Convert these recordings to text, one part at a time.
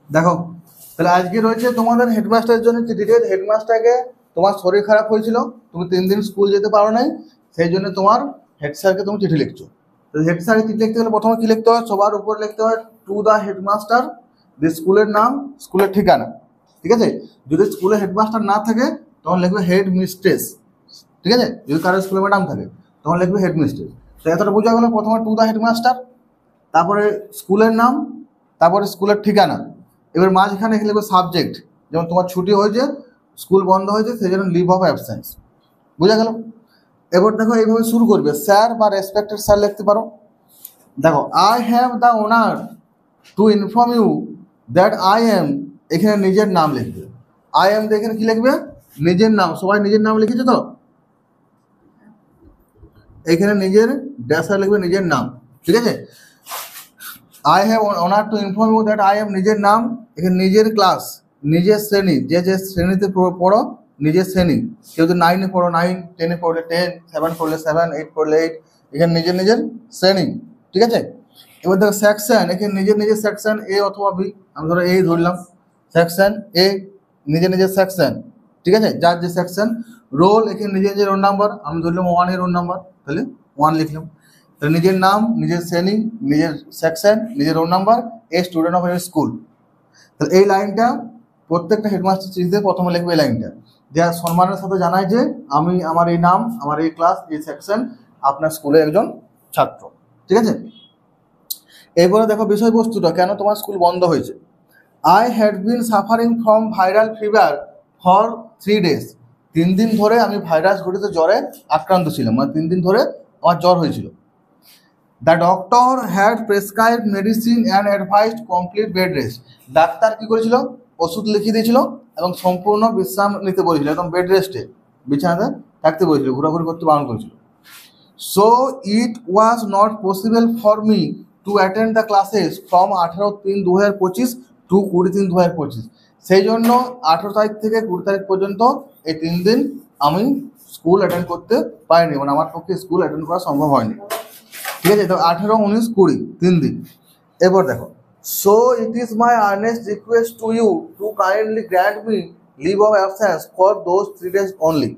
দেখো তাহলে আজকে রয়েছে তোমাদের হেডমাস্টারের জন্য চিঠিতে। হেডমাস্টারকে তোমার শরীর খারাপ হয়েছিল, তুমি 3 দিন স্কুল যেতে পারো নাই, সেই জন্য তোমার হেড স্যারকে তুমি চিঠি লিখছো। তো হেড স্যারকে চিঠি লিখতে গেলে প্রথমে কি লিখতে হয়? সবার উপর লিখতে হয় টু দ্য হেডমাস্টার, যে স্কুলের নাম, স্কুলের ঠিকানা। ঠিক আছে, যদি স্কুলে হেডমাস্টার না থাকে তখন লিখবে হেড মিস্ট্রেস। ঠিক আছে, যদি কারো স্কুলে ম্যাডাম থাকে তখন লিখবে হেড মিস্ট্রেস। তো এতটা বোঝা গেলো, প্রথমে টু দ্য হেডমাস্টার, তারপরে স্কুলের নাম, তারপরে স্কুলের ঠিকানা। এবার মাঝখানে লিখবে সাবজেক্ট, যেমন তোমার ছুটি হয়েছে, স্কুল বন্ধ হয়েছে, সেই জন্য লিভ অফ অ্যাবসেন্স। বুঝা গেল? এবার দেখো এইভাবে শুরু করবে, স্যার বা রেসপেক্টেড স্যার লিখতে পারো। দেখো I have the honour to inform you that I am, এখানে নিজের নাম লিখবে। আই এম এখানে কি লিখবে? নিজের নাম। সবাই নিজের নাম লিখেছে তো, এখানে নিজের ড্যাশার লিখবে নিজের নাম। ঠিক আছে, I have honour to inform you that I am, নিজের নাম, এখানে নিজের ক্লাস, নিজের শ্রেণী, যে যে শ্রেণীতে পড়ো নিজের শ্রেণী। কেউ যদি 9-এ পড়ো 9, 10-এ পড়লে 10, 7 পড়লে 7, 8 পড়লে 8, এখানে নিজের নিজের শ্রেণী। ঠিক আছে, এবার দেখো সেকশন, এখানে নিজের নিজের সেকশন, এ অথবা বি। আমি ধরো এই ধরলাম সেকশন এ, নিজের নিজের সেকশন। ঠিক আছে, যার যে সেকশন। রোল, এখানে নিজের নিজের রোল নাম্বার, আমি ধরলাম 1-এর রোল নাম্বার, তাহলে 1 লিখলাম। তাহলে নিজের নাম, নিজের শ্রেণী, নিজের সেকশন, নিজের roll number, a student of এর স্কুল। তাহলে এই লাইনটা প্রত্যেকটা হেডমাস্টার চিঠিতে প্রথমে লিখবে। এই লাইনটা যা সম্মানের সাথে জানায় যে আমি, আমার এই নাম, আমার এই ক্লাস, এই সেকশন, আপনার স্কুলে একজন ছাত্র। ঠিক আছে, এরপরে দেখো বিষয়বস্তুটা, কেন তোমার স্কুল বন্ধ হয়েছে। I had been suffering from viral fever for 3 days, 3 দিন ধরে আমি ভাইরাস ঘটিত জ্বরে আক্রান্ত ছিলাম, মানে 3 দিন ধরে আমার জ্বর হয়েছিল। The doctor had prescribe medicine and advised complete bed rest, doctor কী করেছিল? ওষুধ লিখিয়ে দিয়েছিল এবং সম্পূর্ণ বিশ্রাম নিতে বলেছিল, একদম বেড রেস্টে, বিছানাতে থাকতে বলেছিল, ঘোরাঘুরি করতে বারণ করেছিল। So it was not possible for me to attend the classes from 18-3-2025 to 20-3-2025, সেই জন্য 18 তারিখ থেকে 20 তারিখ পর্যন্ত এই 3 দিন আমি স্কুল অ্যাটেন্ড করতে পারিনি, মানে আমার পক্ষে স্কুল অ্যাটেন্ড করা সম্ভব হয়নি। ঠিক আছে, তো 18-19-20 3 দিন। এবার দেখো, so it is my earnest request to you to kindly grant me leave of absence for those 3 days only,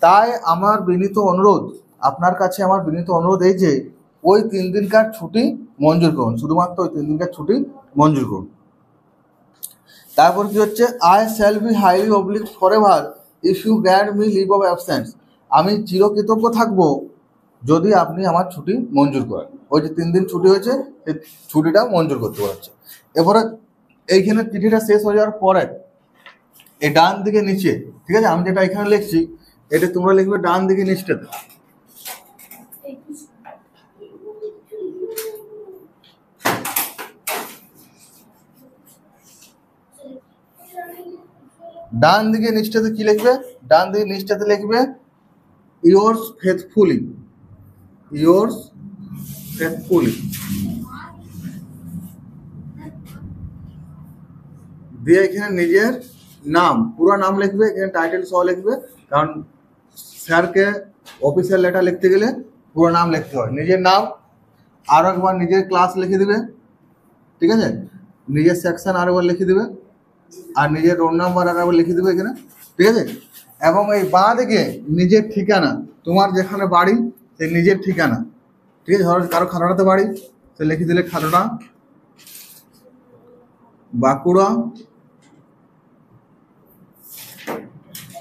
তাই আমার বিনীত অনুরোধ, আপনার কাছে আমার বিনীত অনুরোধ এই যে ওই 3 দিনকার ছুটি মঞ্জুর করুন, শুধুমাত্র ওই 3 দিনকার ছুটি মঞ্জুর করুন। তারপর কি হচ্ছে, I shall be highly obliged for ever if you grant me leave of absence, আমি চিরকৃতজ্ঞ থাকবো যদি আপনি আমার ছুটি মঞ্জুর করেন। ওই যে 3 দিন ছুটি হয়েছে, সেই ছুটিটা মঞ্জুর করতে বলছে। এরপরে এইখানে চিঠিটা শেষ হয়ে যাওয়ার পরে এই ডান দিকে নিচে, ঠিক আছে, আমি যেটা এখানে লিখছি এটা তোমরা লিখবে ডান দিকে নিচটাতে। ডান দিকে নিচটাতে কি লিখবে? ডান দিকে নিচটাতে লিখবে ইয়োর্স ফেথফুলি, ইয়োর্স ফেথফুলি, দিয়ে এখানে নিজের নাম, পুরো নাম লিখবে, এখানে টাইটেল সহ লিখবে, কারণ স্যারকে অফিসিয়াল লেটার লিখতে গেলে পুরো নাম লিখতে হয়। নিজের নাম, আরও একবার নিজের ক্লাস লিখে দেবে, ঠিক আছে, নিজের সেকশন আরও একবার লিখে দেবে, আর নিজের রোল নাম্বার আর একবার লিখে দেবে এখানে। ঠিক আছে, এবং এই বাঁ দিকে নিজের ঠিকানা, তোমার যেখানে বাড়ি সেই নিজের ঠিকানা। ঠিক আছে, ধরো কারো খাতড়াতে বাড়ি, সে লিখে দিলে খাতড়া, বাঁকুড়া,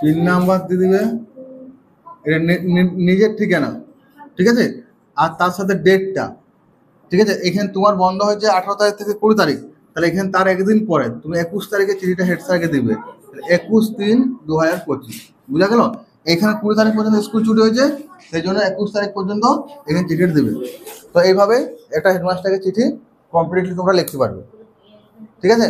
পিন নাম্বার দিয়ে দিবে, এটা নিজের ঠিকানা। ঠিক আছে, আর তার সাথে ডেটটা। ঠিক আছে, এখানে তোমার বন্ধ হয়েছে 18 তারিখ থেকে 20 তারিখ, তাহলে এখানে তার একদিন পরে তুমি 21 তারিখে চিঠিটা হেড স্যারকে দিবে, 21-3-2025। বুঝা গেল? এখানে 20 তারিখ পর্যন্ত স্কুল ছুটি হয়েছে, সেই জন্য 21 তারিখ পর্যন্ত এখানে চিঠিটা দেবে। তো এইভাবে একটা হেডমাস্টারকে চিঠি কমপ্লিটলি তোমরা লিখতে পারবে। ঠিক আছে।